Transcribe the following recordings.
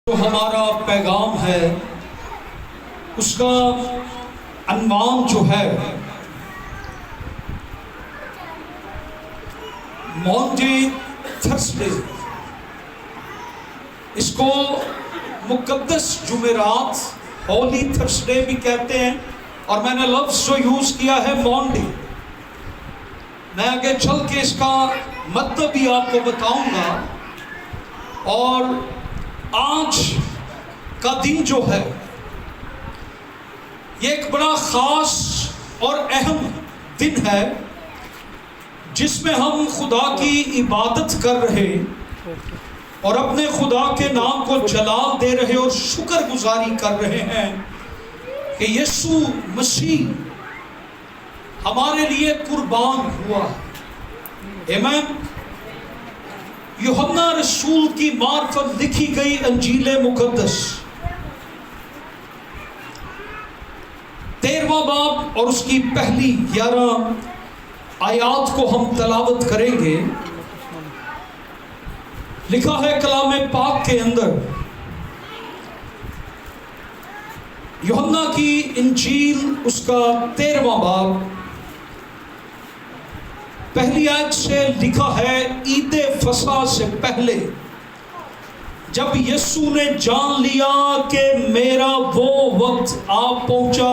جو ہمارا پیغام ہے اس کا عنوان جو ہے مانڈے تھرسڈے، اس کو مقدس جمعرات ہولی تھرسڈے بھی کہتے ہیں، اور میں نے لفظ جو یوز کیا ہے مانڈے۔ میں آگے چل کے اس کا مطلب بھی آپ کو بتاؤں گا۔ اور آج کا دن جو ہے یہ ایک بڑا خاص اور اہم دن ہے، جس میں ہم خدا کی عبادت کر رہے اور اپنے خدا کے نام کو جلال دے رہے اور شکر گزاری کر رہے ہیں کہ یسوع مسیح ہمارے لیے قربان ہوا ہے۔ آمین۔ یوحنا رسول کی معرفت لکھی گئی انجیل مقدس 13واں باب اور اس کی پہلی 11 آیات کو ہم تلاوت کریں گے۔ لکھا ہے کلام پاک کے اندر، یوحنا کی انجیل اس کا 13واں باب پہلی آیت سے لکھا ہے، عید فصح سے پہلے جب یسوع نے جان لیا کہ میرا وہ وقت آ پہنچا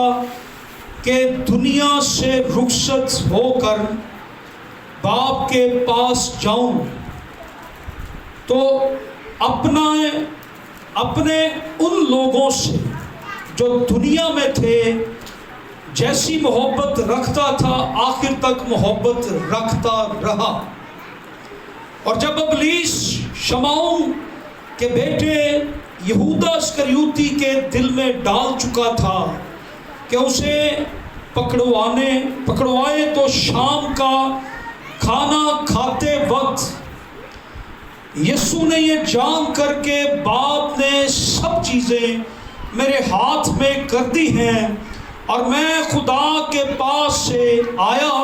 کہ دنیا سے رخصت ہو کر باپ کے پاس جاؤں، تو اپنے ان لوگوں سے جو دنیا میں تھے جیسی محبت رکھتا تھا آخر تک محبت رکھتا رہا۔ اور جب ابلیس شمعون کے بیٹے یہودا اسکریوتی کے دل میں ڈال چکا تھا کہ اسے پکڑوائے، تو شام کا کھانا کھاتے وقت یسوع نے یہ جان کر کے باپ نے سب چیزیں میرے ہاتھ میں کر دی ہیں، اور میں خدا کے پاس سے آیا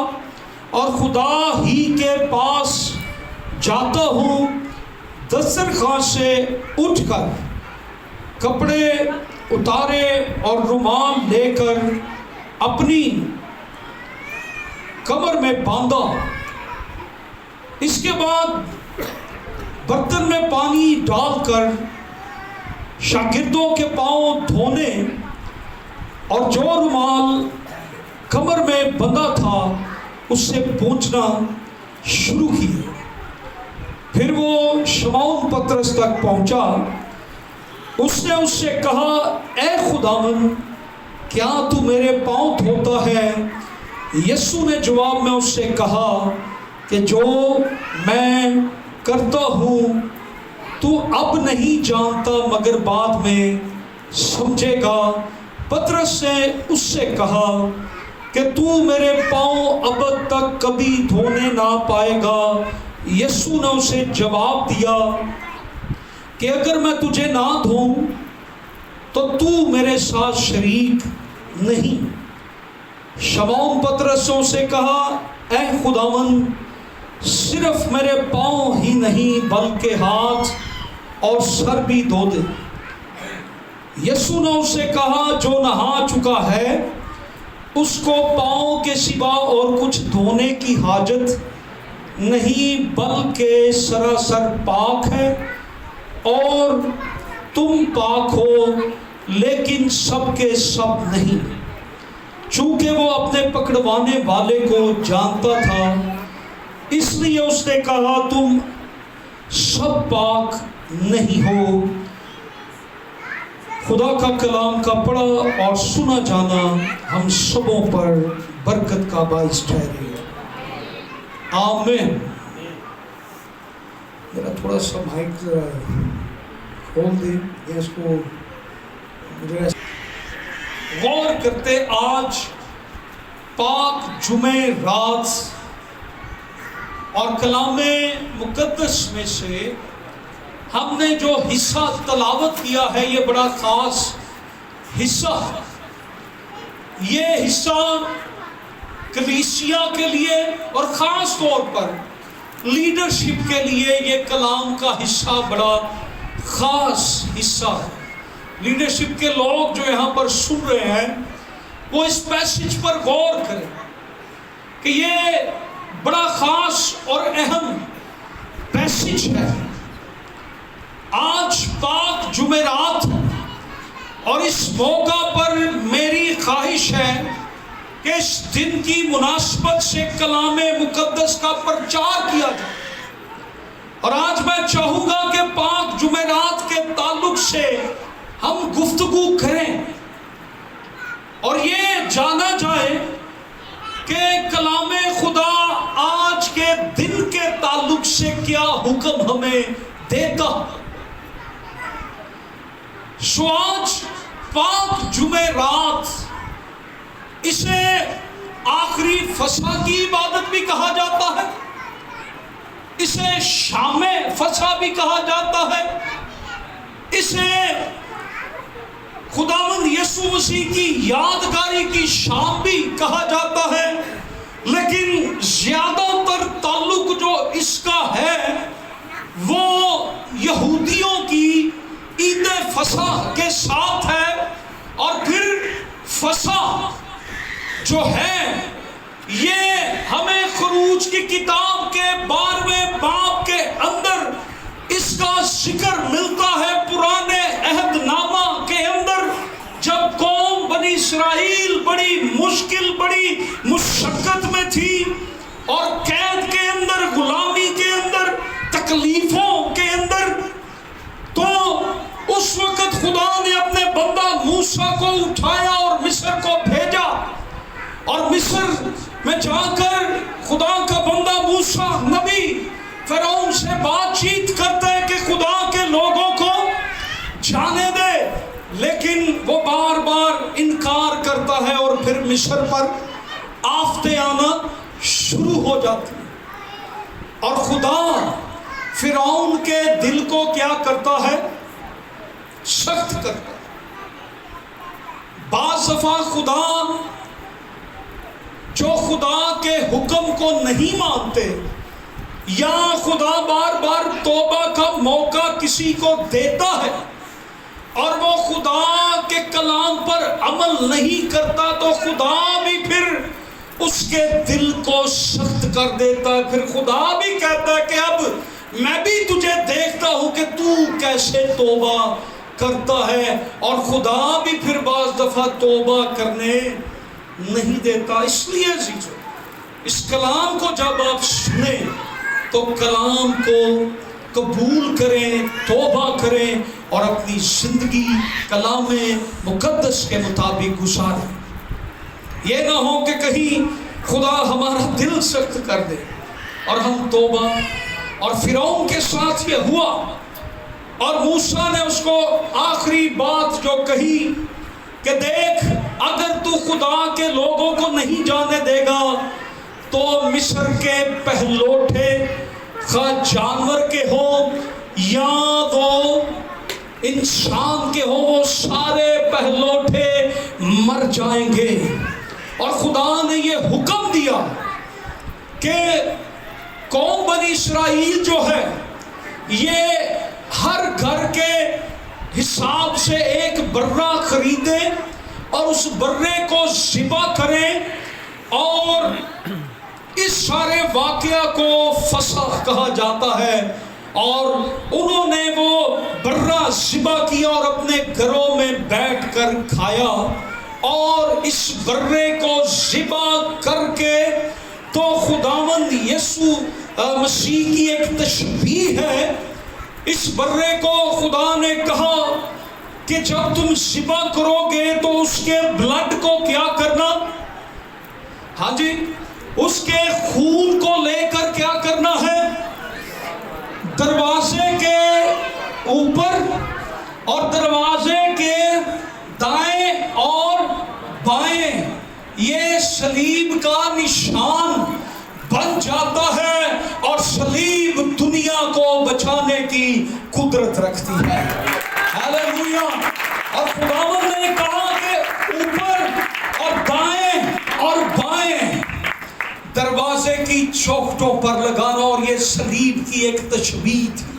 اور خدا ہی کے پاس جاتا ہوں، دسترخوان سے اٹھ کر کپڑے اتارے اور رومال لے کر اپنی کمر میں باندھا۔ اس کے بعد برتن میں پانی ڈال کر شاگردوں کے پاؤں دھونے اور جو رومال کمر میں بندھا تھا اس سے پوچھنا شروع کیا۔ پھر وہ شمعون پترس تک پہنچا، اس نے اس سے کہا، اے خداوند، کیا تو میرے پاؤں دھوتا ہے؟ یسوع نے جواب میں اس سے کہا کہ جو میں کرتا ہوں تو اب نہیں جانتا مگر بعد میں سمجھے گا۔ پترس نے اس سے کہا کہ تو میرے پاؤں ابد تک کبھی دھونے نہ پائے گا۔ یسوع نے اسے جواب دیا کہ اگر میں تجھے نہ دھوؤں تو تو میرے ساتھ شریک نہیں۔ شمعون پترس نے اسے کہا، اے خداوند، صرف میرے پاؤں ہی نہیں بلکہ ہاتھ اور سر بھی دھو دے۔ یسوع نے اسے کہا، جو نہا چکا ہے اس کو پاؤں کے سوا اور کچھ دھونے کی حاجت نہیں، بلکہ سراسر پاک ہے۔ اور تم پاک ہو لیکن سب کے سب نہیں۔ چونکہ وہ اپنے پکڑوانے والے کو جانتا تھا، اس لیے اس نے کہا، تم سب پاک نہیں ہو۔ خدا کا کلام کا پڑھا اور سنا جانا ہم سبوں پر برکت کا باعث ٹھہرے۔ آمین۔ میرا تھوڑا سا مائک کھول دیں یا اس کو غور کرتے۔ آج پاک جمعرات اور کلام مقدس میں سے ہم نے جو حصہ تلاوت کیا ہے یہ بڑا خاص حصہ ہے۔ یہ حصہ کلیسیا کے لیے اور خاص طور پر لیڈرشپ کے لیے یہ کلام کا حصہ بڑا خاص حصہ ہے. لیڈرشپ کے لوگ جو یہاں پر سن رہے ہیں وہ اس پیسج پر غور کریں کہ یہ بڑا خاص اور اہم پیسج ہے. آج پاک جمعرات اور اس موقع پر میری خواہش ہے کہ اس دن کی مناسبت سے کلام مقدس کا پرچار کیا جائے. اور آج میں چاہوں گا کہ پاک جمعرات کے تعلق سے ہم گفتگو کریں اور یہ جانا جائے کہ کلام خدا آج کے دن کے تعلق سے کیا حکم ہمیں دیتا. سو آج پاک جمعرات، اسے آخری فسح کی عبادت بھی کہا جاتا ہے، اسے شام فسح بھی کہا جاتا ہے، اسے خداوند یسوع مسیح کی یادگاری کی شام بھی کہا جاتا ہے. لیکن زیادہ تر تعلق جو اس کا ہے وہ یہودیوں کی عید فسح کے ساتھ ہے. اور پھر فسح جو ہے یہ ہمیں خروج کی کتاب کے 12ویں باب کے اندر اس کا ذکر ملتا ہے. پرانے عہد نامہ کے اندر جب قوم بنی اسرائیل بڑی مشکل، بڑی مشقت میں تھی اور قید کے اندر، غلامی کے اندر، تکلیفوں کے اندر، تو اس وقت خدا نے اپنے بندہ موسیٰ کو اٹھایا اور مصر کو بھیجا. اور مصر میں جا کر خدا کا بندہ موسیٰ نبی فرعون سے بات چیت کرتا ہے کہ خدا کے لوگوں کو جانے دے، لیکن وہ بار بار انکار کرتا ہے اور پھر مصر پر آفتیں آنا شروع ہو جاتی ہیں. اور خدا فرعون کے دل کو کیا کرتا ہے؟ سخت کرتا ہے. بعض دفعہ خدا جو خدا کے حکم کو نہیں مانتے، یا خدا بار بار توبہ کا موقع کسی کو دیتا ہے اور وہ خدا کے کلام پر عمل نہیں کرتا، تو خدا بھی پھر اس کے دل کو سخت کر دیتا ہے. پھر خدا بھی کہتا ہے کہ اب میں بھی تجھے دیکھتا ہوں کہ تو کیسے توبہ کرتا ہے. اور خدا بھی پھر بعض دفعہ توبہ کرنے نہیں دیتا. اس لیے عزیزو، اس کلام کو جب آپ سنیں تو کلام کو قبول کریں، توبہ کریں اور اپنی زندگی کلام مقدس کے مطابق گزاریں. یہ نہ ہو کہ کہیں خدا ہمارا دل سخت کر دے اور ہم توبہ. اور فرعون کے ساتھ یہ ہوا، اور موسیٰ نے اس کو آخری بات جو کہی کہ دیکھ، اگر تو خدا کے لوگوں کو نہیں جانے دے گا تو مصر کے پہلوٹے، خواہ جانور کے ہوں یا وہ انسان کے ہوں، وہ سارے پہلوٹے مر جائیں گے. اور خدا نے یہ حکم دیا کہ قوم بنی اسرائیل جو ہے یہ ہر گھر کے حساب سے ایک برہ خریدے اور اس برے کو ذبح کریں. اور اس سارے واقعہ کو فسح کہا جاتا ہے. اور انہوں نے وہ برہ ذبح کیا اور اپنے گھروں میں بیٹھ کر کھایا. اور اس برے کو ذبح کر کے تو خداوند یسوع مسیح کی ایک تشبیہ ہے. اس برے کو خدا نے کہا کہ جب تم ذبح کرو گے تو اس کے بلڈ کو کیا کرنا؟ ہاں جی، اس کے خون کو لے کر کیا کرنا ہے؟ دروازے کے اوپر اور دروازے کے دائیں اور بائیں یہ صلیب کا نشان بن جاتا ہے. اور صلیب دنیا کو بچانے کی قدرت رکھتی ہے. ہاللویا. اور خداوند نے کہا کہ اوپر اور دائیں اور بائیں دروازے کی چوکھٹوں پر لگانا، اور یہ صلیب کی ایک تشبیہ تھی.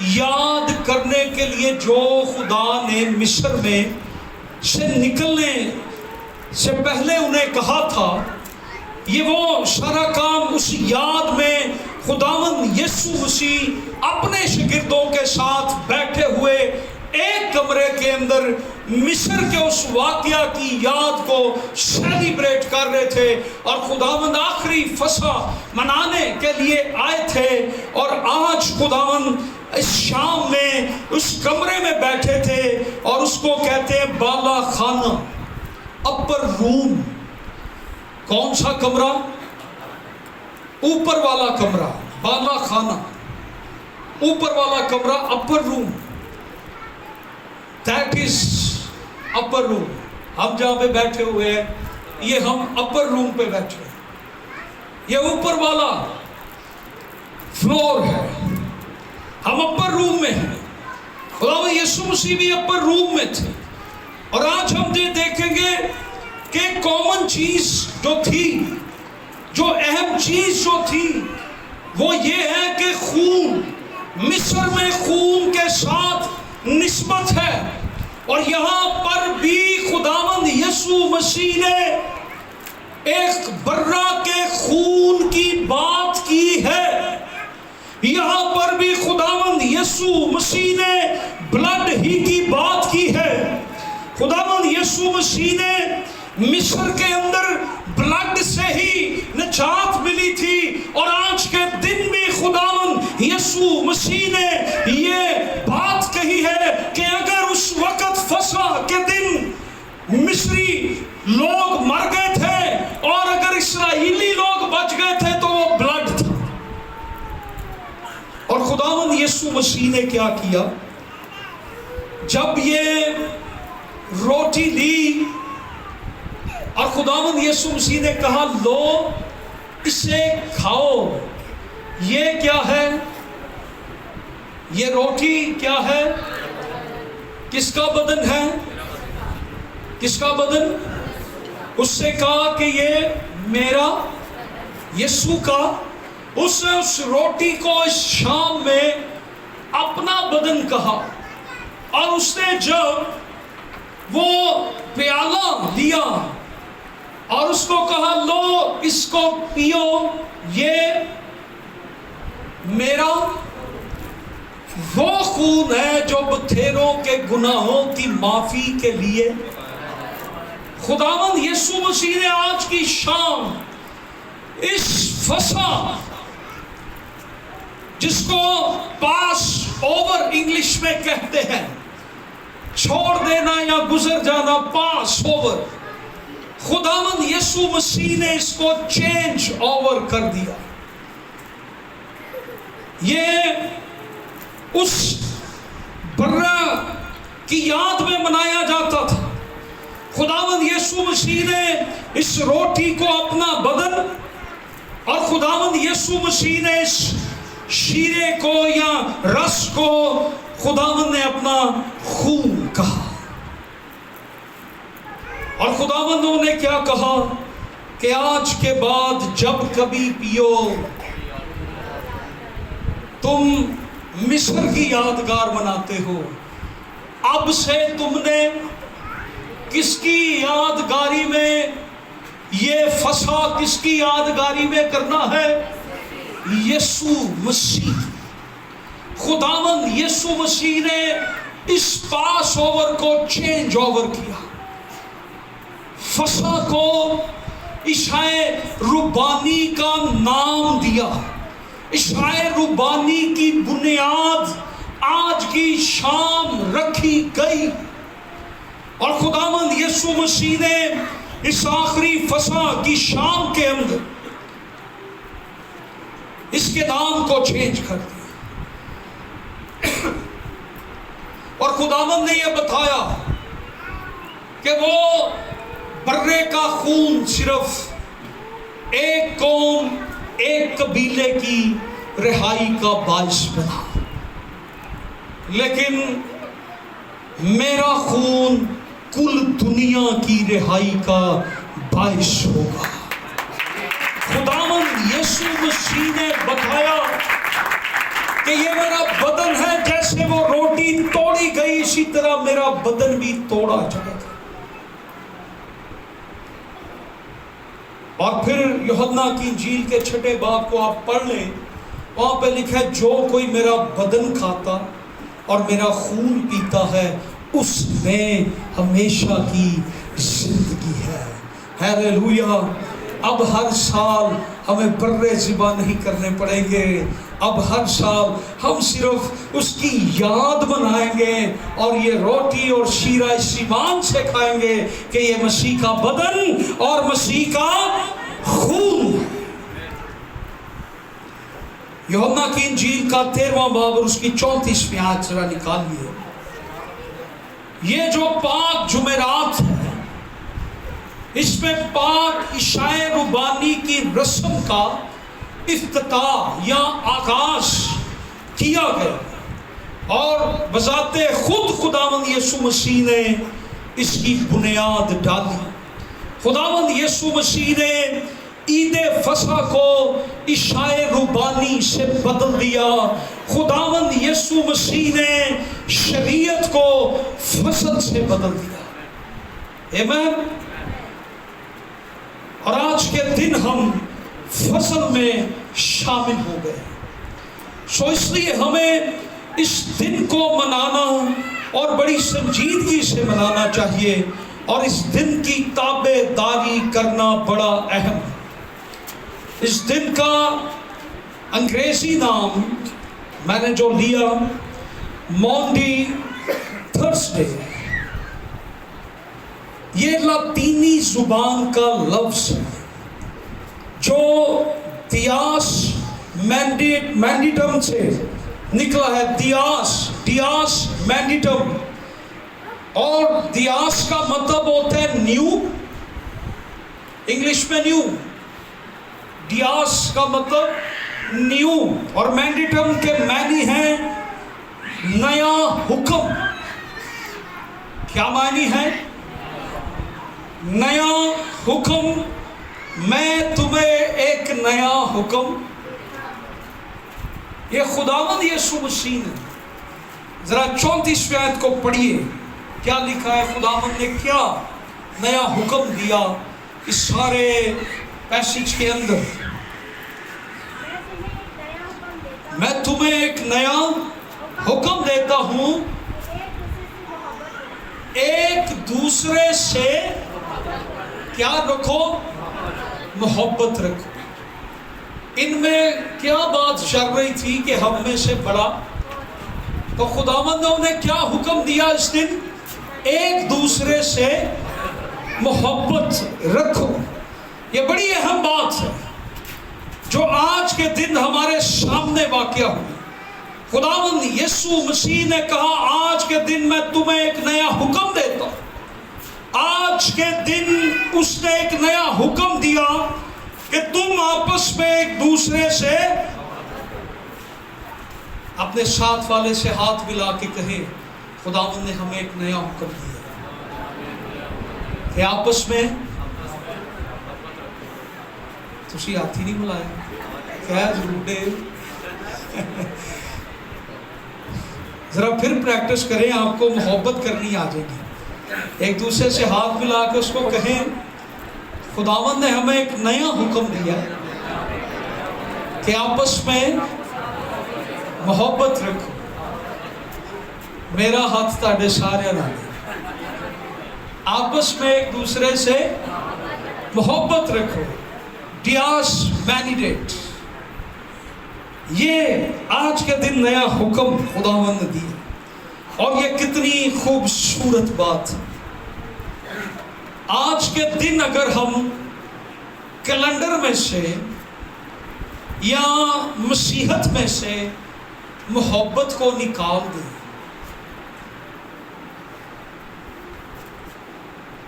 یاد کرنے کے لیے جو خدا نے مصر میں سے نکلنے سے پہلے انہیں کہا تھا، یہ وہ سارا کام اس یاد میں خداوند یسوع مسیح اپنے شاگردوں کے ساتھ بیٹھے ہوئے ایک کمرے کے اندر مصر کے اس واقعہ کی یاد کو سیلیبریٹ کر رہے تھے، اور خداوند آخری فصح منانے کے لیے آئے تھے، اور آج خداوند اس شام میں اس کمرے میں بیٹھے تھے، اور اس کو کہتے ہیں بالا خانہ، اپر روم۔ کون سا کمرہ؟ اوپر والا کمرہ، بالا خانہ، اوپر والا کمرہ، اپر روم۔ دیٹ از اپر روم۔ ہم جہاں پہ بیٹھے ہوئے ہیں یہ ہم اپر روم پہ بیٹھے ہیں، یہ اوپر والا فلور ہے، ہم اپر روم میں ہیں۔ خدا یسوع مسیح بھی اپر روم میں تھے، اور آج ہم یہ دیکھیں گے کہ کامن چیز جو تھی، جو اہم چیز جو تھی، وہ یہ ہے کہ خون، مصر میں خون کے ساتھ نسبت ہے، اور یہاں پر بھی خداوند یسوع مسیح نے ایک برہ کے خون کی بات کی ہے۔ یہاں پر بھی خداوند یسوع مسیح نے بلڈ ہی کی بات کی ہے۔ خداوند یسوع مسیح نے مصر کے اندر بلڈ سے ہی نجات ملی تھی، اور آج کے دن بھی خداوند یسوع مسیح نے یہ بات کہی ہے کہ اگر اس وقت فصح کے دن مصری لوگ مر گئے تھے اور اگر اسرائیلی لوگ بچ گئے تھے تو وہ بلڈ تھا۔ اور خداوند یسوع مسیح نے کیا کیا؟ جب یہ روٹی لی اور خداوند یسوع مسیح نے کہا لو اسے کھاؤ، یہ کیا ہے؟ یہ روٹی کیا ہے؟ کس کا بدن ہے؟ کس کا بدن؟ اس سے کہا کہ یہ میرا، یسوع کا۔ اس نے اس روٹی کو اس شام میں اپنا بدن کہا، اور اس نے جب وہ پیالہ لیا اور اس کو کہا لو اس کو پیو، یہ میرا وہ خون ہے جو بتھیروں کے گناہوں کی معافی کے لیے۔ خداوند یسوع مسیح نے آج کی شام اس فصح، جس کو پاس اوور انگلش میں کہتے ہیں، چھوڑ دینا یا گزر جانا، پاس اوور، خداوند یسوع مسیح نے اس کو چینج اوور کر دیا۔ یہ اس برہ کی یاد میں منایا جاتا تھا۔ خداوند یسوع مسیح نے اس روٹی کو اپنا بدن، اور خداوند یسوع مسیح نے اس شیرے کو یا رس کو خداوند نے اپنا خون کہا۔ اور خداوند نے کیا کہا کہ آج کے بعد جب کبھی پیو تم مصر کی یادگار مناتے ہو۔ اب سے تم نے کس کی یادگاری میں یہ فصح کس کی یادگاری میں کرنا ہے؟ یسوع مسیح۔ خداوند یسوع مسیح نے اس پاس اوور کو چینج اوور کیا، فصح کو عشاء ربانی کا نام دیا۔ عشاء ربانی کی بنیاد آج کی شام رکھی گئی، اور خداوند یسوع مسیح نے اس آخری فصح کی شام کے اندر اس کے نام کو چینج کر دیا، اور خداوند نے یہ بتایا کہ وہ برے کا خون صرف ایک قوم، ایک قبیلے کی رہائی کا باعث بنا، لیکن میرا خون کل دنیا کی رہائی کا باعث ہوگا۔ خداوند یسوع مسیح نے بتایا کہ یہ میرا بدن ہے، جیسے وہ روٹی توڑی گئی اسی طرح میرا بدن بھی توڑا جائے گا۔ اور پھر یوحنا کی انجیل کے 6 باب کو آپ پڑھ لیں، وہاں پہ لکھا ہے جو کوئی میرا بدن کھاتا اور میرا خون پیتا ہے اس میں ہمیشہ کی زندگی ہے۔ ہیلیلویا۔ اب ہر سال ہمیں برے ذبح نہیں کرنے پڑیں گے، اب ہر سال ہم صرف اس کی یاد منائیں گے اور یہ روٹی اور شیرہ اس ایمان سے کھائیں گے کہ یہ مسیح کا بدن اور مسیح کا خون۔ یوحنا کی انجیل کا 13واں باب اور اس کی 34ویں آیت ذرا نکالیے۔ یہ جو پاک جمعرات ہے، اس میں پاک عشاء ربانی کی رسم کا افتتاح یا آغاز کیا گیا، اور بذات خود خداوند یسوع مسیح نے اس کی بنیاد ڈالی۔ خداوند یسوع مسیح نے عید فصح کو عشاء ربانی سے بدل دیا۔ خداوند یسوع مسیح نے شریعت کو فصل سے بدل دیا۔ آمین۔ اور آج کے دن ہم فصل میں شامل ہو گئے، سو اس لیے ہمیں اس دن کو منانا اور بڑی سنجیدگی سے منانا چاہیے، اور اس دن کی تابع داری کرنا بڑا اہم ہے۔ اس دن کا انگریزی نام میں نے جو لیا مونڈی تھرسڈے، یہ لاطینی زبان کا لفظ ہے جو دیاس مینڈیٹم سے نکلا ہے۔ دیاس مینڈیٹم، اور دیاس کا مطلب ہوتا ہے نیو، انگلش میں نیو، دیاس کا مطلب نیو، اور مینڈیٹم کے معنی ہیں نیا حکم۔ کیا معنی ہے؟ نیا حکم۔ میں تمہیں ایک نیا حکم، یہ خداوند یسوع مسیح نے، ذرا 34ویں آیت کو پڑھیے، کیا لکھا ہے؟ خداوند نے کیا نیا حکم دیا اس سارے پیسج کے اندر؟ میں تمہیں ایک نیا حکم دیتا ہوں، ایک دوسرے سے کیا رکھو؟ محبت رکھو۔ ان میں کیا بات چل رہی تھی کہ ہم میں سے بڑا؟ تو خداوند نے انہیں کیا حکم دیا اس دن؟ ایک دوسرے سے محبت رکھو۔ یہ بڑی اہم بات ہے جو آج کے دن ہمارے سامنے واقع ہوئی۔ خداوند یسوع مسیح نے کہا آج کے دن میں تمہیں ایک نیا حکم دیتا ہوں۔ آج کے دن اس نے ایک نیا حکم دیا کہ تم آپس میں ایک دوسرے سے، اپنے ساتھ والے سے ہاتھ ملا کے کہیں خداوند نے ہمیں ایک نیا حکم دیا کہ آپس میں، تسی ہاتھ ہی نہیں ملایا، خیر روڈے ذرا پھر پریکٹس کریں، آپ کو محبت کرنی آ جائے گی۔ ایک دوسرے سے ہاتھ ملا کے اس کو کہیں خداوند نے ہمیں ایک نیا حکم دیا کہ آپس میں محبت رکھو۔ میرا ہاتھ تاڑے سارے نہ دے، آپس میں ایک دوسرے سے محبت رکھو۔ ڈیاس مینیڈیٹ، یہ آج کے دن نیا حکم خداوند نے دیا، اور یہ کتنی خوبصورت بات ہے۔ آج کے دن اگر ہم کیلنڈر میں سے یا مسیحت میں سے محبت کو نکال دیں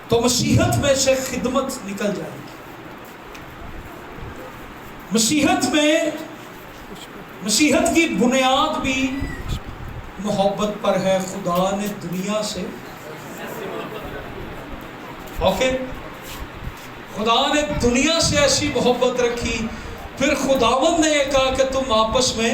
تو مسیحت میں سے خدمت نکل جائے گی۔ مسیحت کی بنیاد بھی محبت پر ہے۔ خدا نے دنیا سے خدا نے دنیا سے ایسی محبت رکھی، پھر خداوند نے یہ کہا کہ تم آپس میں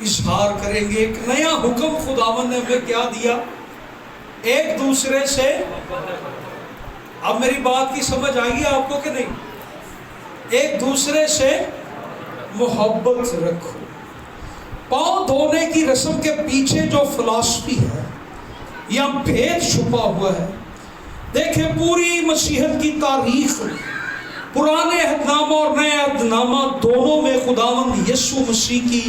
اظہار کریں گے۔ ایک نیا حکم خداوند نے ہمیں کیا دیا؟ ایک دوسرے سے، اب میری بات کی سمجھ آئی ہے آپ کو کہ نہیں؟ ایک دوسرے سے محبت رکھو۔ پاؤں دھونے کی رسم کے پیچھے جو فلسفی ہے یا بھید چھپا ہوا ہے، دیکھیں پوری مسیحیت کی تاریخ میں پرانے عہد نامہ اور نئے عہد نامہ دونوں میں خداوند یسوع مسیح کی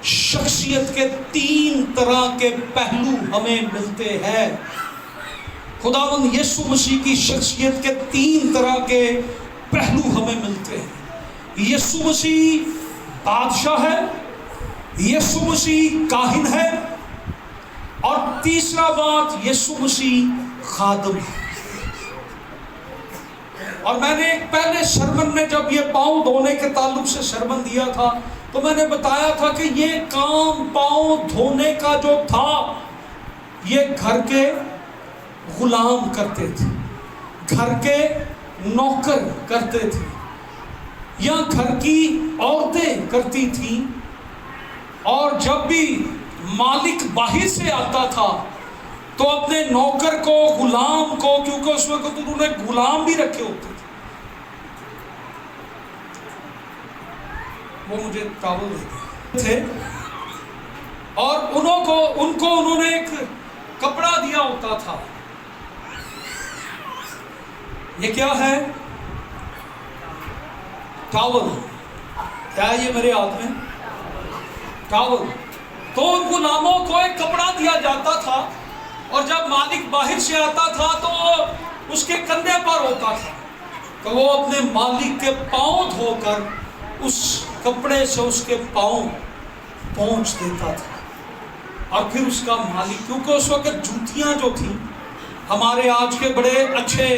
شخصیت کے 3 طرح کے پہلو ہمیں ملتے ہیں۔ خداوند یسوع مسیح کی شخصیت کے 3 طرح کے پہلو ہمیں ملتے ہیں۔ یسوع مسیح بادشاہ ہے، یسوع مسیح کاہن ہے، اور تیسرا بات یسوع مسیح خادم ہے۔ اور میں نے ایک پہلے سرمن میں جب یہ پاؤں دھونے کے تعلق سے سرمن دیا تھا تو میں نے بتایا تھا کہ یہ کام پاؤں دھونے کا جو تھا یہ گھر کے غلام کرتے تھے، گھر کے نوکر کرتے تھے، یا گھر کی عورتیں کرتی تھیں۔ اور جب بھی مالک باہر سے آتا تھا تو اپنے نوکر کو، غلام کو، کیونکہ اس وقت انہوں نے غلام بھی رکھے ہوتے تھے، وہ مجھے ٹاول دیتے تھے، اور ان کو انہوں نے ایک کپڑا دیا ہوتا تھا۔ یہ کیا ہے؟ ٹاول۔ کیا ہے یہ میرے ہاتھ میں؟ ٹاول۔ تو ان غلاموں کو ایک کپڑا دیا جاتا تھا، اور جب مالک باہر سے آتا تھا تو اس کے کندھے پر ہوتا تھا، تو وہ اپنے مالک کے پاؤں دھو کر اس کپڑے سے اس کے پاؤں پہنچ دیتا تھا۔ اور پھر اس کا مالک، کیونکہ اس وقت جوتیاں جو تھیں، ہمارے آج کے بڑے اچھے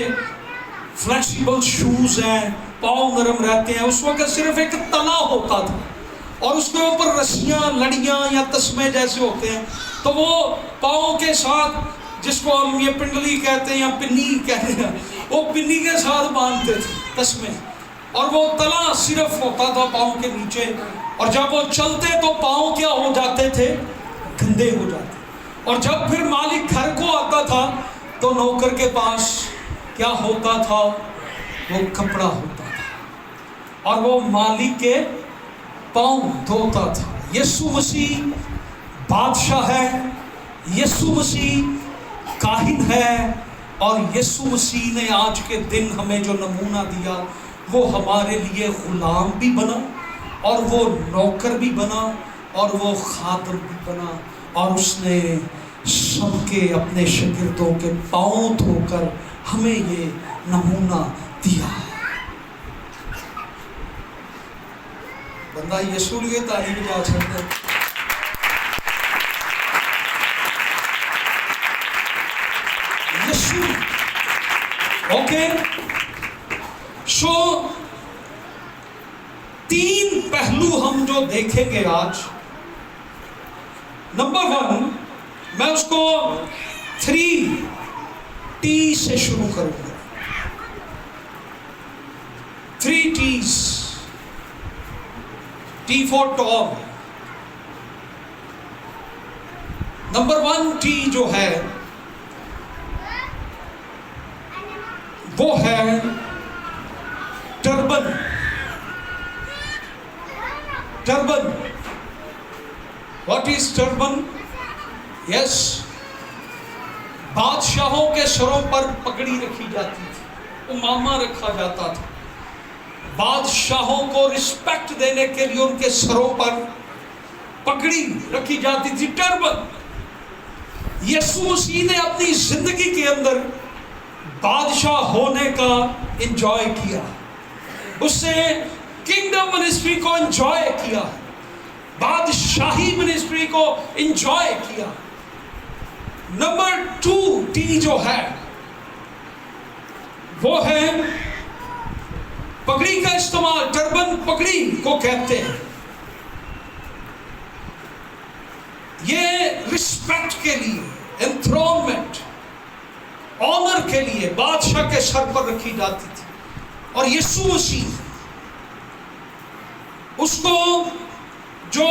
فلیکسیبل شوز ہیں، پاؤں نرم رہتے ہیں، اس وقت صرف ایک تلا ہوتا تھا اور اس کے اوپر رسیاں، لڑیاں یا تسمے جیسے ہوتے ہیں، تو وہ پاؤں کے ساتھ، جس کو ہم یہ پنڈلی کہتے ہیں یا پنی کہتے ہیں، وہ پنی کے ساتھ باندھتے تھے تسمے، اور وہ تلا صرف ہوتا تھا پاؤں کے نیچے، اور جب وہ چلتے تو پاؤں کیا ہو جاتے تھے؟ گندے ہو جاتے۔ اور جب پھر مالک گھر کو آتا تھا تو نوکر کے پاس کیا ہوتا تھا؟ وہ کپڑا ہوتا تھا، اور وہ مالک کے پاؤں دھوتا تھا۔ یسوع مسیح بادشاہ ہے، یسوع مسیح کاہن ہے، اور یسوع مسیح نے آج کے دن ہمیں جو نمونہ دیا وہ ہمارے لیے غلام بھی بنا، اور وہ نوکر بھی بنا، اور وہ خادم بھی بنا، اور اس نے سب کے اپنے شاگردوں کے پاؤں دھو کر ہمیں یہ نمونہ دیا ہے۔ بندہ یسوع لیے تعریف جا سکتا ہے۔ یسوع، اوکے، سو 3 پہلو ہم جو دیکھیں گے آج۔ نمبر 1، میں اس کو 3T سے شروع کروں گا۔ 3 T's۔ T for Tom۔ Number 1 T جو ہے وہ ہے turban. Turban, what is turban? Yes, بادشاہوں کے سروں پر پگڑی رکھی جاتی تھی، امامہ رکھا جاتا تھا، بادشاہوں کو رسپیکٹ دینے کے لیے ان کے سروں پر پگڑی رکھی جاتی تھی، ٹربن۔ یسوع مسیح نے اپنی زندگی کے اندر بادشاہ ہونے کا انجوائے کیا، اس نے کنگڈم منسٹری کو انجوائے کیا، بادشاہی منسٹری کو انجوائے کیا۔ نمبر 2 جو ہے وہ ہے پگڑی کا استعمال۔ ٹربن پگڑی کو کہتے ہیں، یہ رسپیکٹ کے لیے، انتھرونمنٹ، آنر کے لیے بادشاہ کے سر پر رکھی جاتی تھی، اور یسوع مسیح اس کو جو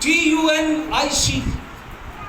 TUNIC,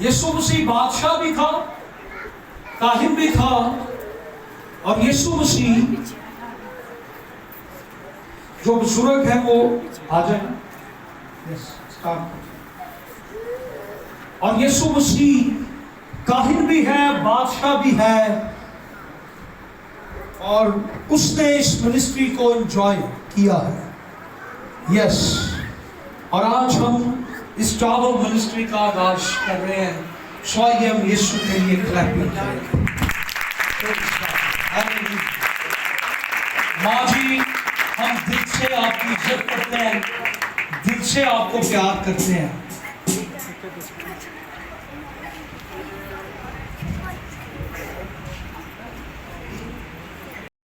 یسوع مسیح بادشاہ بھی تھا، کاہن بھی تھا، اور یسوع مسیح جو بزرگ ہے وہ آ جائیں. اور یسوع مسیح کاہن بھی ہے، بادشاہ بھی ہے، اور اس نے اس منسٹری کو انجوائے کیا ہے. یس، اور آج ہم اس ٹاور منسٹری کا آغاز کر رہے ہیں. سو آئیے ہم یسوع کے لیے کلیپنگ کریں. ماں جی، ہم دل سے آپ کی عزت کرتے ہیں، دل سے آپ کو پیار کرتے ہیں.